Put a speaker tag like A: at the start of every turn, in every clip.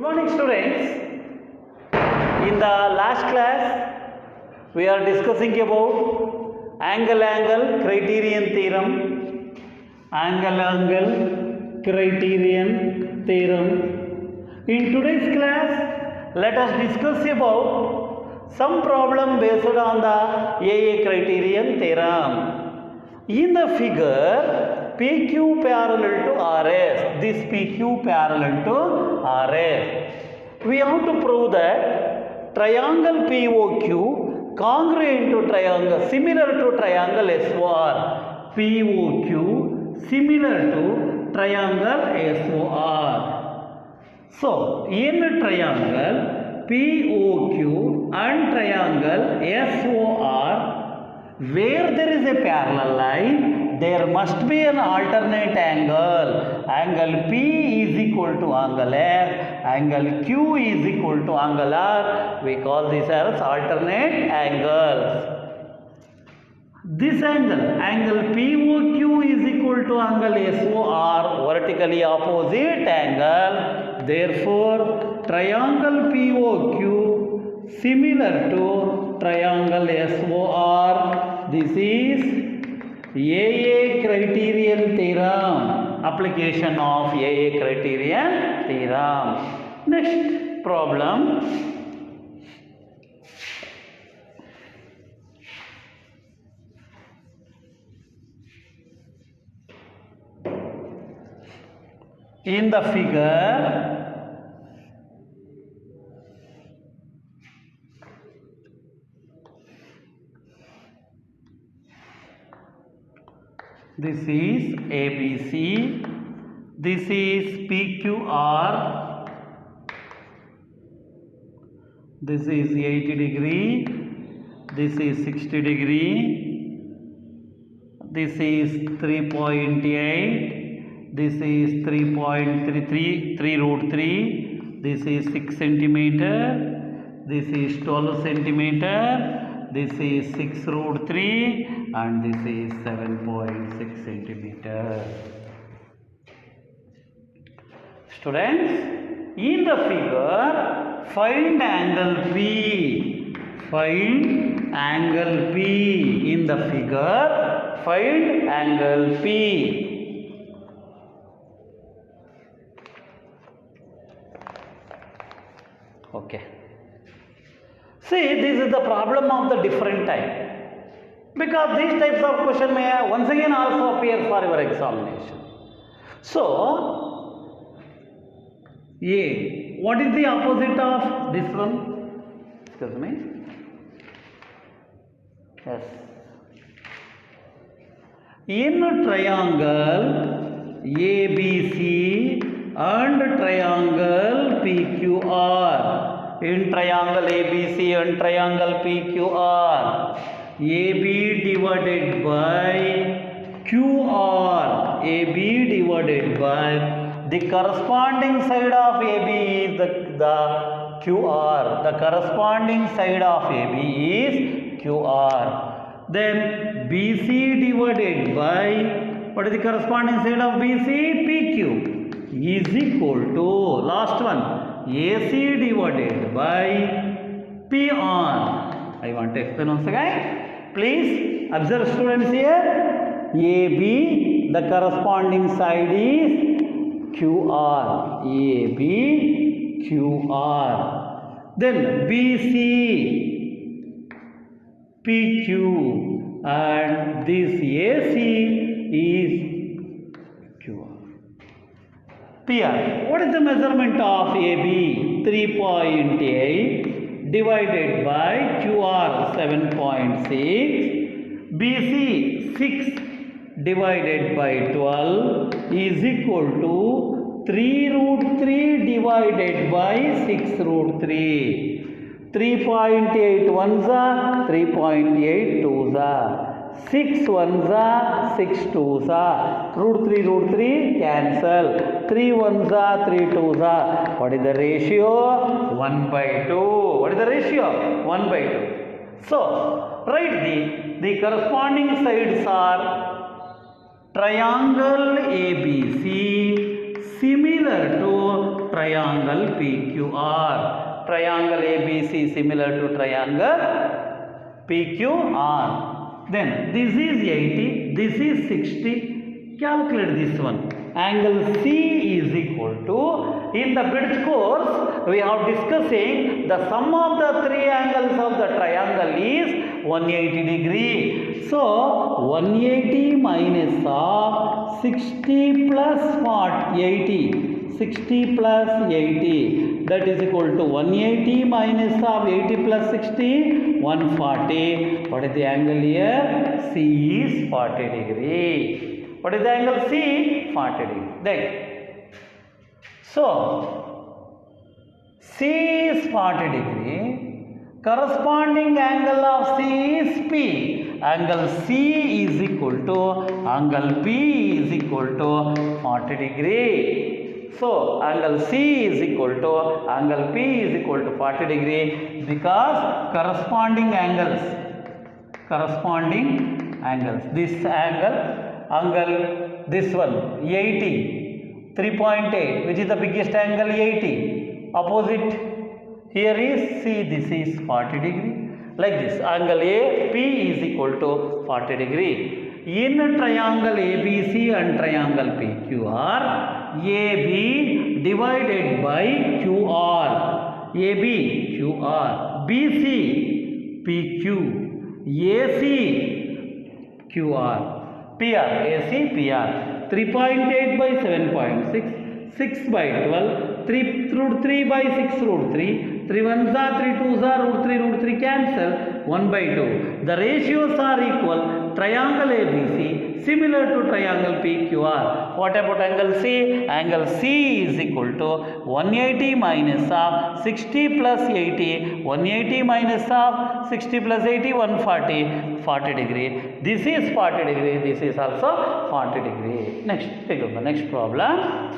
A: Good morning, students. In the last class, we are discussing about angle criterion theorem. Angle criterion theorem. In today's class, let us discuss about some problem based on the AA criterion theorem. In the figure, PQ parallel to RS. This PQ parallel to RS. We have to prove that triangle POQ congruent to triangle similar to triangle SOR. POQ similar to triangle SOR. So, in triangle POQ and triangle SOR, where there is a parallel line, there must be an alternate angle. Angle P is equal to angle S, angle Q is equal to angle R. We call this as alternate angles. This angle POQ is equal to angle SOR, vertically opposite angle. Therefore, triangle POQ similar to triangle SOR. This is AA criterion theorem. Application of AA criterion theorem. Next problem. In the figure, this is ABC, this is PQR, this is 80 degree, this is 60 degree, this is 3.8, this is 3.33, 3 root 3, this is 6 centimeter, this is 12 centimeter, this is 6 root 3 and this is 7.6 centimeter. Students, in the figure, find angle P. Find angle P. In the figure, find angle P. Okay. See, this is the problem of the different type. Because these types of question may once again also appear for your examination. So, A. What is the opposite of this one? Excuse me. Yes. In triangle ABC and triangle PQR. In triangle ABC and triangle PQR, AB divided by QR, AB divided by the corresponding side of AB is the QR, the corresponding side of AB is QR. Then BC divided by, what is the corresponding side of BC? PQ is equal to, last one, AC divided by PR. I want to explain once again. Please observe, students, here. AB, the corresponding side is QR. AB, QR. Then BC, PQ, and this AC is PR. What is the measurement of AB? 3.8 divided by QR 7.6. BC 6 divided by 12 is equal to 3 root 3 divided by 6 root 3. 3.8 ones are 3.8 twos are. 6 ones are 6 twos are. Root 3 cancel. 3 ones are 3 twos are. What is the ratio? 1 by 2. What is the ratio? 1 by 2. So, write the corresponding sides are triangle ABC similar to triangle PQR. Triangle ABC similar to triangle PQR. Then this is 80, this is 60. Calculate this one. Angle C is equal to, in the bridge course we are discussing the sum of the three angles of the triangle is 180 degree. So 180 minus of 60 plus 80, 60 plus 80, that is equal to 180 minus of 80 plus 60, 140. What is the angle here? C is 40 degree. What is the angle C? 40 degree. Then, so C is 40 degree. Corresponding angle of C is P. Angle C is equal to angle P is equal to 40 degree. So angle C is equal to angle P is equal to 40 degree because corresponding angles. This angle, this one 80, 3.8, which is the biggest angle 80. Opposite here is C, this is 40 degree. Like this, angle AP is equal to 40 degree. In triangle ABC and triangle PQR, AB divided by QR, AB QR, BC PQ, AC QR, PR, AC PR, 3.8 by 7.6, 6 by 12, 3 root 3 by 6 root 3, 3 ones are 3 twos are root 3 cancel, 1 by 2. The ratios are equal. Triangle ABC similar to triangle PQR. What about angle C? Angle C is equal to 180 minus of 60 plus 80, 180 minus of 60 plus 80, 140, 40 degree. This is 40 degree, this is also 40 degree. Next, take up the next problem.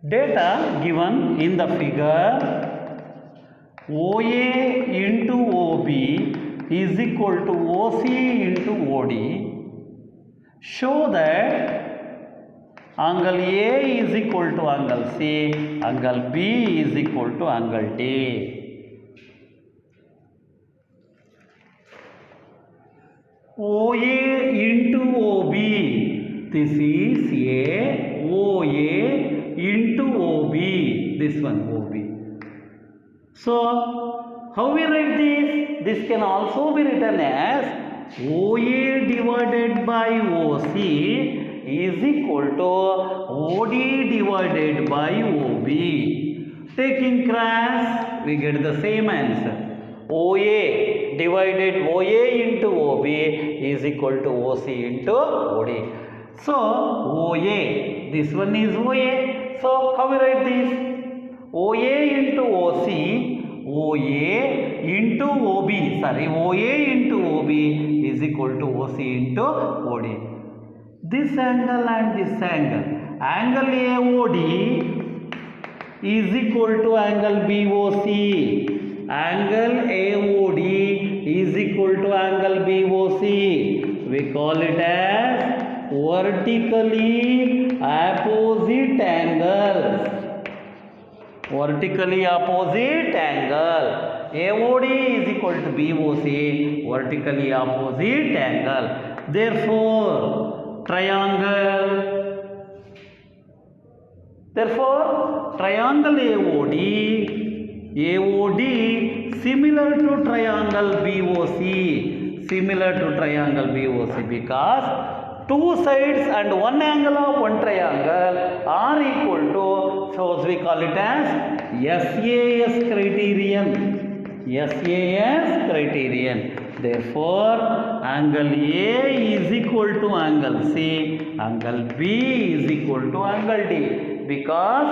A: Data given in the figure, OA into OB is equal to OC into OD. Show that angle A is equal to angle C, angle B is equal to angle D. OA into OB, this is A, OA into OB, this one OB. So how we write this? This can also be written as OA divided by OC is equal to OD divided by OB. Taking cross, we get the same answer. OA divided OA into OB is equal to OC into OD. So OA, this one is OA. So how we write this? OA into OC, OA into OB, OA into OB is equal to OC into OD. This angle and this angle, angle AOD is equal to angle BOC. Angle AOD is equal to angle BOC. We call it as vertically opposite angles. Vertically opposite angle. AOD is equal to BOC, vertically opposite angle. Therefore, triangle AOD similar to triangle BOC, because two sides and one angle of one triangle are equal to, so we call it as SAS criterion. Therefore, angle A is equal to angle C, angle B is equal to angle D, because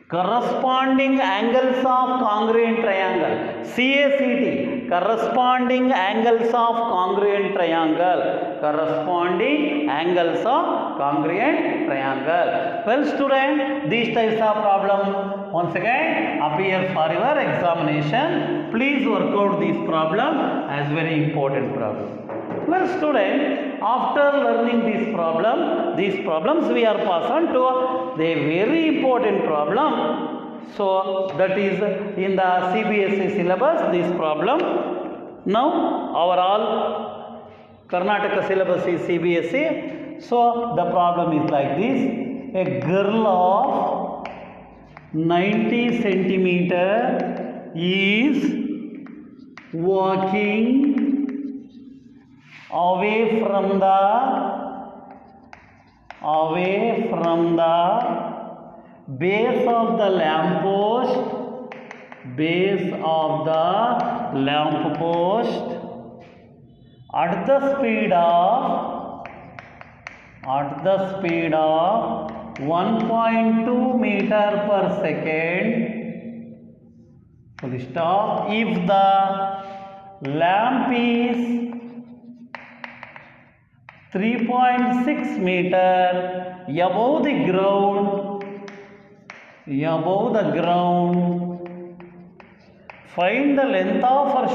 A: corresponding angles of congruent triangle, CACT, corresponding angles of congruent triangle, corresponding angles of congruent triangle. Well student, these types of problem once again appear for your examination. Please work out this problem as very important problem. Well student, after learning these problems we are passed on to a very important problem. So that is in the CBSE syllabus, this problem. Now overall Karnataka syllabus is CBSE. So the problem is like this. A girl of 90 centimeter is walking away from the base of the lamp post at the speed of 1.2 meter per second, full stop, if the lamp is 3.6 meter above the ground, find the length of her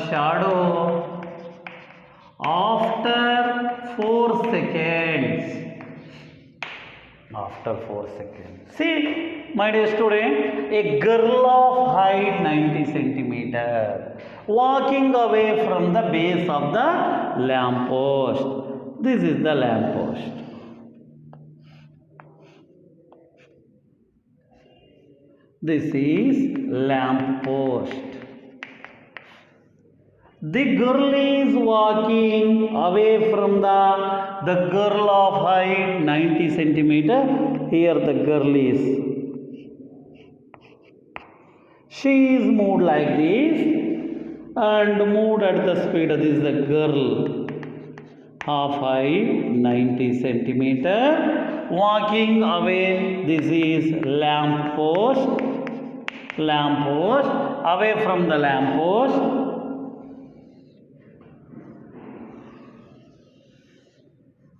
A: shadow, after 4 seconds. See, my dear student, a girl of height 90 centimeter walking away from the base of the lamp post. This is the lamp post. This is lamp post. The girl is walking away from the girl of height 90 centimeter. Here the girl is. She is moved like this and moved at the speed. This is the girl of height 90 centimeter walking away. This is lamp post. Away from the lamp post.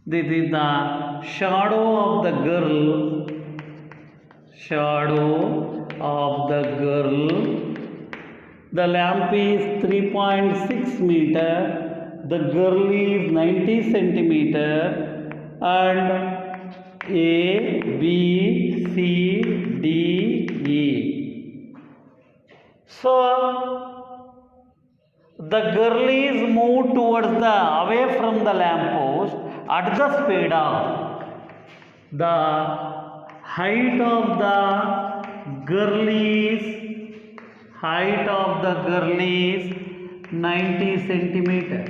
A: This is the shadow of the girl. The lamp is 3.6 meter. The girl is 90 centimeter. And A, B, C, D, E. So the girl is moved towards away from the lamp post at the speed of the height of the girl is 90 centimeter.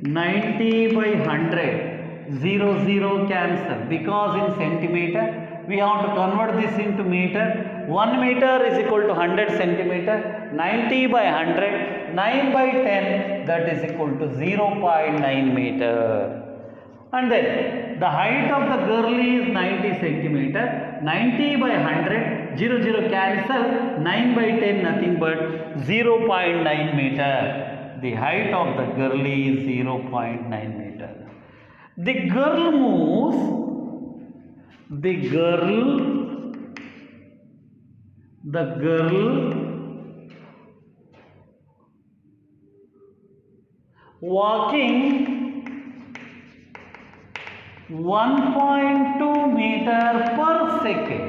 A: 90 by 100, 0 cancel, because in centimeter we have to convert this into meter. 1 meter is equal to 100 centimeter. 90 by 100, 9 by 10, that is equal to 0.9 meter. And then the height of the girl is 90 centimeter. 90 by 100, 0 cancel, 9 by 10 nothing but 0.9 meter. The height of the girl is 0.9 meter. The girl moves. The girl walking 1.2 meter per second.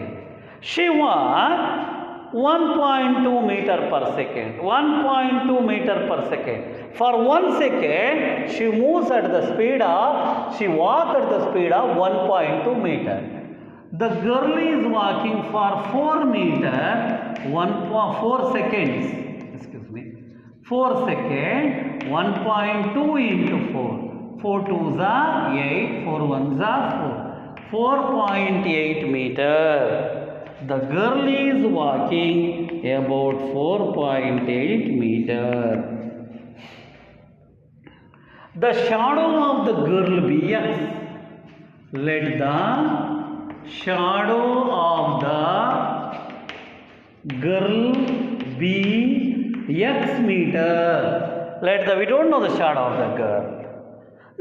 A: She walked 1.2 meter per second. 1.2 meter per second. For 1 second, she moves at the speed of, she walks at the speed of 1.2 meter. The girl is walking for 4 meter, 4 seconds. Excuse me. 4 seconds, 1.2 into 4. 4 2s are 8, 4 1s are 4. 4.8 meter. The girl is walking about 4.8 meter. The shadow of the girl Bx. let the shadow of the girl be x meter. We don't know the shadow of the girl.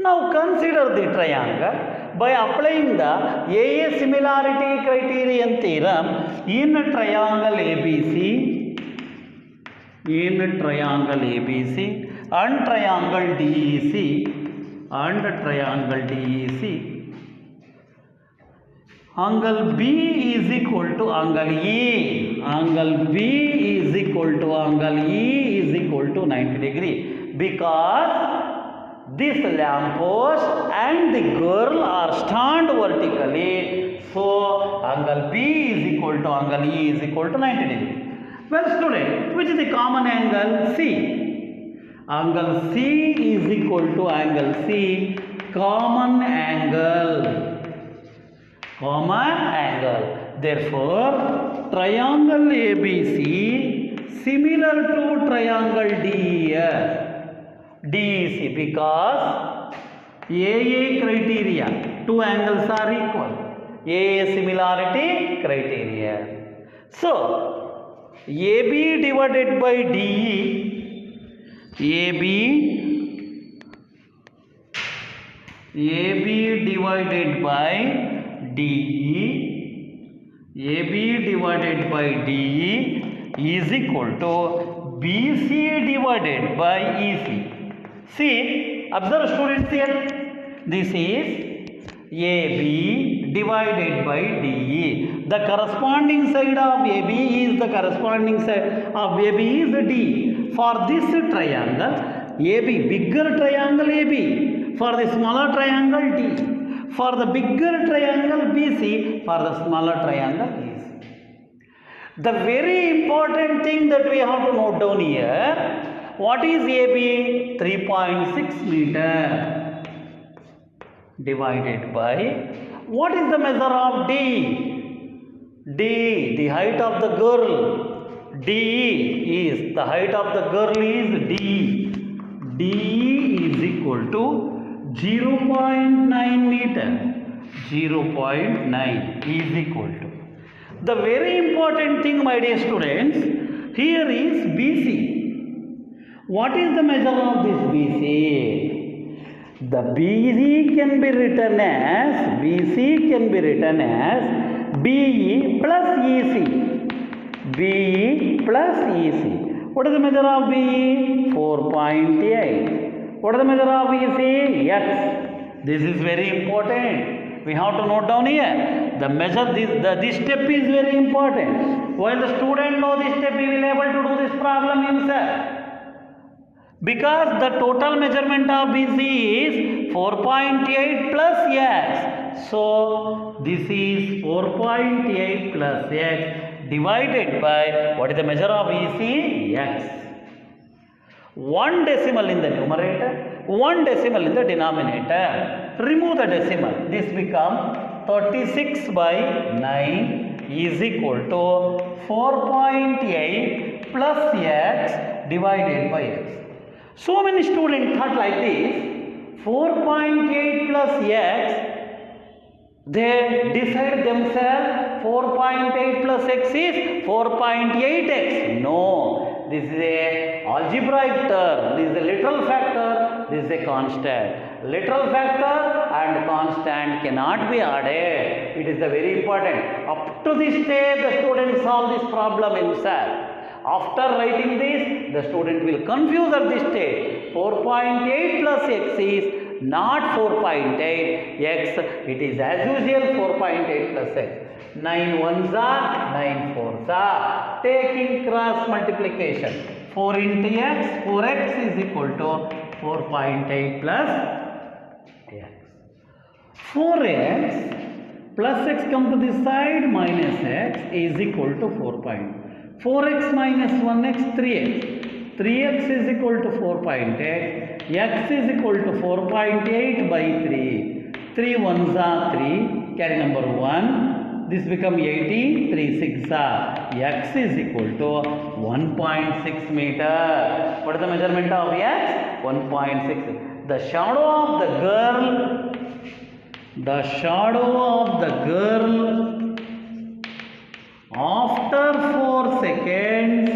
A: Now consider the triangle by applying the AA similarity criterion theorem in triangle ABC, and triangle DEC, angle B is equal to angle E. Angle B is equal to angle E is equal to 90 degree, because this lamp post and the girl are stand vertically. So angle B is equal to angle E is equal to 90 degree. Well student, which is the common angle? C. Angle C is equal to angle C, common angle. Therefore, triangle ABC similar to triangle DEC, because AA criteria, two angles are equal. AA similarity criteria. So, AB divided by DE, AB divided by DE is equal to BC divided by EC. See, observe students here. This is AB divided by DE. The corresponding side of AB is D. For this triangle, AB, bigger triangle AB. For the smaller triangle D. For the bigger triangle BC, for the smaller triangle EC. The very important thing that we have to note down here, what is AB? 3.6 meter divided by, what is the measure of D? D, the height of the girl. D is, the height of the girl is D. D is equal to 0.9 meter. 0.9 is equal to. The very important thing, my dear students, here is BC. What is the measure of this BC? The BC can be written as BE plus EC. BE plus EC. What is the measure of BE? 4.8. What is the measure of EC? X. This is very important. We have to note down here. The measure, this step is very important. While the student knows this step, he will be able to do this problem himself. Because the total measurement of BC is 4.8 plus X. So, this is 4.8 plus X divided by, what is the measure of EC? X. 1 decimal in the numerator, 1 decimal in the denominator. Remove the decimal. This becomes 36 by 9 is equal to 4.8 plus X divided by X. So many students thought like this, 4.8 plus X, they decide themselves 4.8 plus X is 4.8X. No, this is a algebraic term, this is a literal factor, this is a constant. Literal factor and constant cannot be added. It is the very important. Up to this stage, the student solve this problem himself. After writing this, the student will confuse at this stage. 4.8 plus X is not 4.8 X. It is as usual 4.8 plus X. 9 ones are 9 fours are. Taking cross multiplication. 4 into X, 4X is equal to 4.8 plus X. 4X plus X come to this side, minus X is equal to 4x minus 1x, 3x. 3x is equal to 4.8. X is equal to 4.8 by 3. 3 ones are 3. Carry number 1. This become 80. 3 6 are. X is equal to 1.6 meter. What is the measurement of X? 1.6. The shadow of the The shadow of the girl after 4 seconds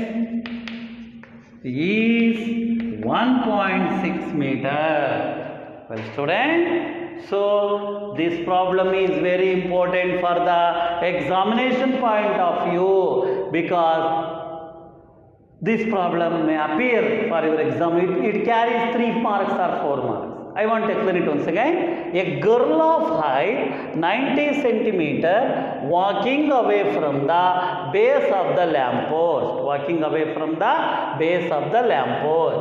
A: is 1.6 meter. Well, student, so this problem is very important for the examination point of view, because this problem may appear for your exam. It carries 3 marks or 4 marks. I want to explain it once again. A girl of height 90 centimeter walking away from the base of the lamppost. Walking away from the base of the lamppost.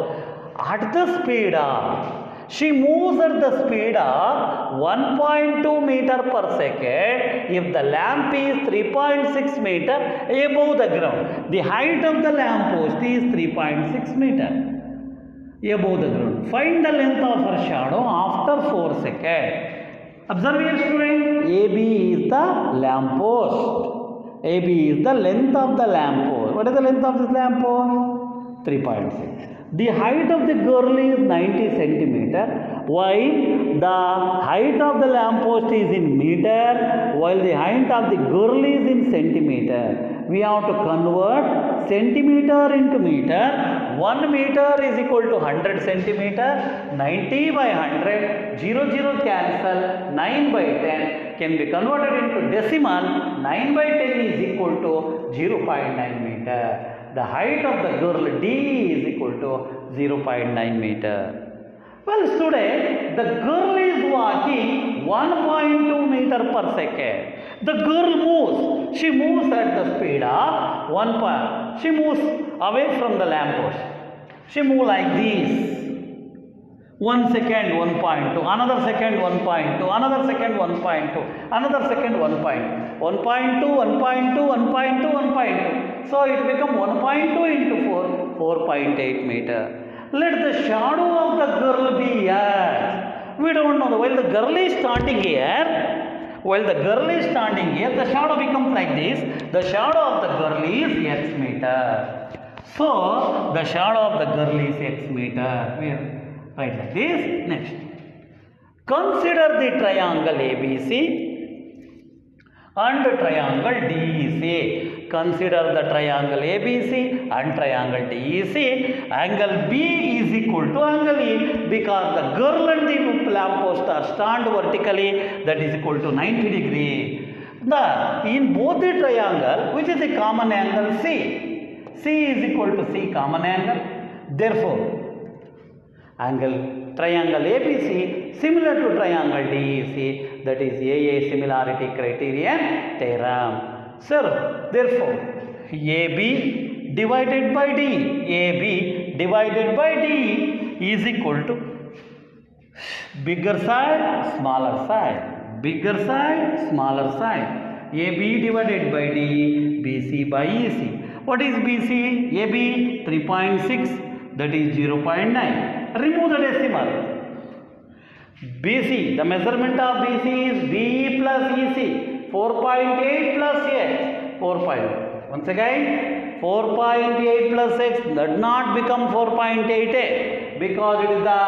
A: At the speed of, she moves at the speed of 1.2 meter per second if the lamp is 3.6 meter above the ground. The height of the lamp post is 3.6 meter above the ground. Find the length of her shadow after 4 seconds. Observe here, student. AB is the lamp post. AB is the length of the lamp post. What is the length of this lamp post? 3.6. The height of the girl is 90 centimeter, while the height of the lamp post is in meter, while the height of the girl is in centimeter. We have to convert centimeter into meter. 1 meter is equal to 100 centimeter. 90 by 100, 0 cancel, 9 by 10 can be converted into decimal. 9 by 10 is equal to 0.9 meter. The height of the girl D is equal to 0.9 meter. Well, student, the girl is walking 1.2 meter per second. The girl moves. She moves at the speed of 1. She moves away from the lamppost. She moves like this. 1 second 1.2, another second 1.2, another second 1.2, another second 1.2, 1.2, 1.2, 1.2, 1.2. So it becomes 1.2 into 4, 4.8 meter. Let the shadow of the girl be here. We don't know. While the girl is standing here, the shadow becomes like this. The shadow of the girl is x meter. So the shadow of the girl is x meter. Right, like this. Next, consider the triangle ABC and triangle DEC. Consider the triangle ABC and triangle DEC. Angle B is equal to angle E, because the girl and the lamppost are stand vertically, that is equal to 90 degree. In both the triangle, which is the common angle C? C is equal to C common angle. Therefore, triangle ABC similar to triangle DEC, that is AA similarity criterion theorem. Sir, therefore, AB divided by D is equal to bigger side, smaller side. Bigger side, smaller side. AB divided by D, BC by EC. What is BC? AB 3.6, that is 0.9. Remove the decimal. BC, the measurement of BC is BE plus EC. 4.8 plus x. 4. Once again, 4.8 plus x does not become 4.88, because it is the,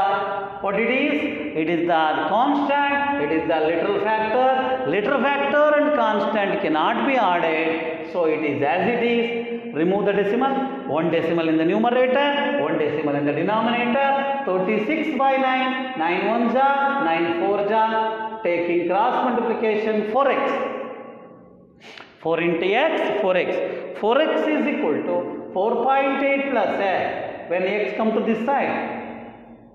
A: what it is? It is the constant, it is the literal factor. Literal factor and constant cannot be added, so it is as it is. Remove the decimal. 1 decimal in the numerator, 1 decimal in the denominator. 36 by 9, 9 1 ja, 9 4 ja. Taking cross multiplication, 4x. 4 into x, 4x. 4x is equal to 4.8 plus x. When x come to this side,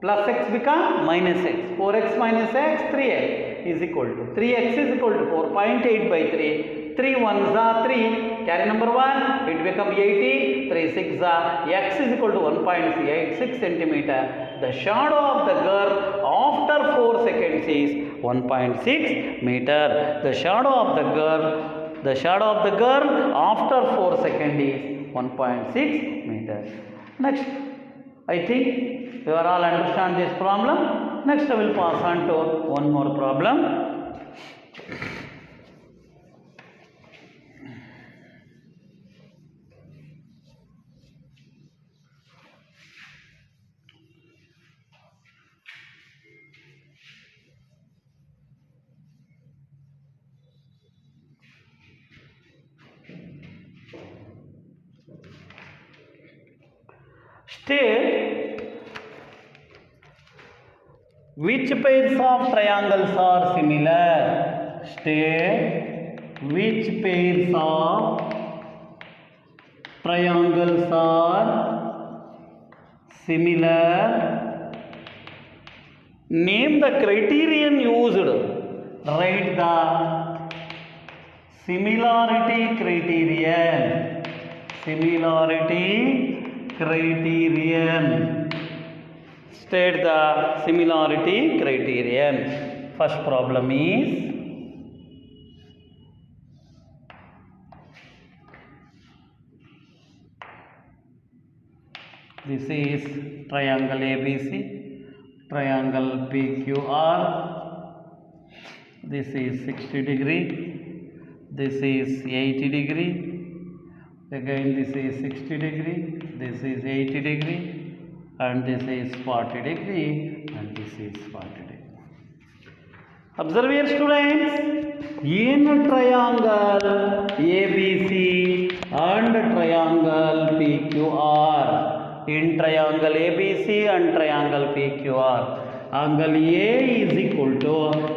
A: plus x become minus x. 4x minus x, 3x is equal to 3x is equal to 4.8 by 3. 3 1s are 3. Carry number 1. It become 80. 3 6 are. X is equal to 1.86 centimeter. The shadow of the girl after 4 seconds is 1.6 meter. The shadow of the girl after 4 seconds is 1.6 meter. Next, I think you are all understand this problem. Next, I will pass on to one more problem. State which pairs of triangles are similar. State which pairs of triangles are similar. Name the criterion used. Write the similarity criterion. Similarity criterion. State the similarity criterion. First problem is this is triangle ABC, triangle PQR. This is 60 degree, this is 80 degree, again this is 60 degree, this is 80 degree, and this is 40 degree, and this is 40 degree. Observe here, students, in triangle ABC and triangle PQR, in triangle ABC and triangle PQR, angle A is equal to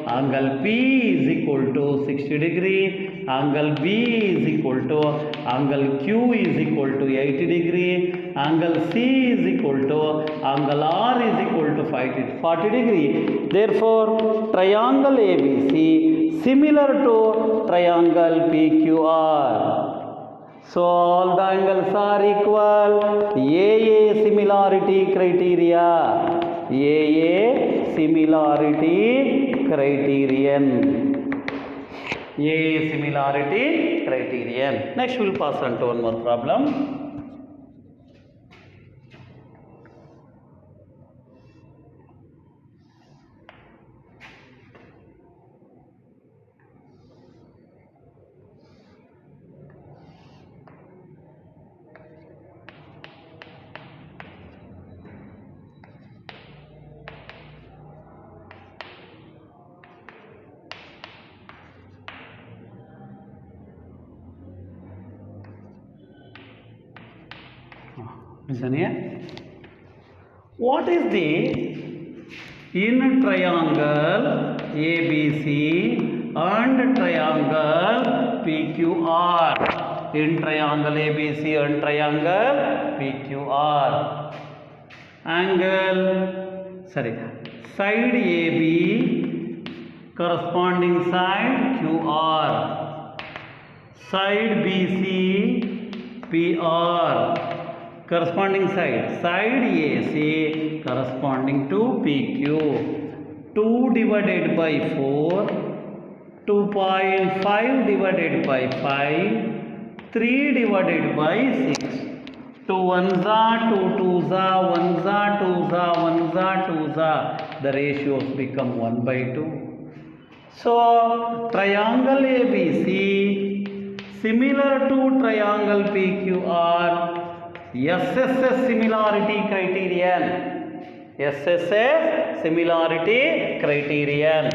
A: angle P is equal to 60 degree, angle B is equal to angle Q is equal to 80 degree, angle C is equal to angle R is equal to 40 degree. Therefore, triangle ABC similar to triangle PQR. So all the angles are equal. AA similarity criteria. AA similarity criterion. AA similarity criterion. Next we will pass on to one more problem. Listen here. What is the in triangle ABC and triangle PQR? In triangle ABC and triangle PQR, side AB corresponding side QR, side BC PR, corresponding side AC corresponding to PQ. 2 divided by 4, 2.5 divided by 5, 3 divided by 6. 2 ones are 2 twos are 1s are 2s are 1s are 2s are. The ratios become 1 by 2. So triangle ABC similar to triangle PQR. SSS similarity criterion. SSS similarity criterion.